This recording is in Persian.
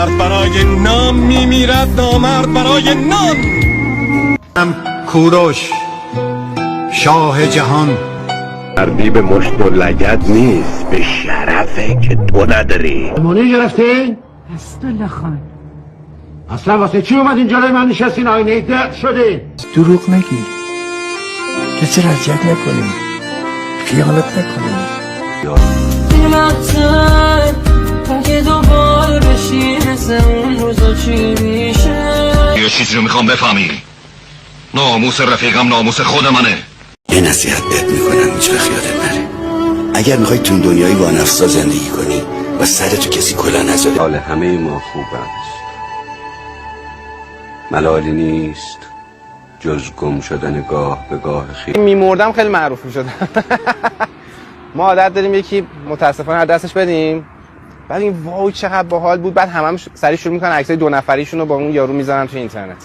مرد برای نام میمیرد، نامرد برای نام. کوروش شاه جهان، مردی به مشت و لگد نیست، به شرفه که تو نداری. مونی گرفتی؟ اسدالله خان اصلا واسه چی اومدین جلوی من نشستین؟ آینه درد شدین. دروغ نگی، کسی را اذیت نکنیم، خیانت نکنیم. که دوباره بشی مثل اون روزا چی میشه؟ یه چیزی رو میخوام بفهمی، ناموس رفیقم ناموس خود منه. یه نصیحت بهت میکنم، هیچ وقت یادت نره. اگر میخوای تو دنیای وانفسا زندگی کنی و سرتو کسی کلا نذاره، حال همه ما خوب است، ملالی نیست جز گم شدن گاه به گاه خیلی. میمردم خیلی معروف میشدم. ما عادت داریم یکی متاسفانه هر دستش بدیم، بعد این وای چقدر باحال بود، بعد همه سریع شروع میکنن عکسای 2 نفریشون رو با اون یارو میذارن تو اینترنت.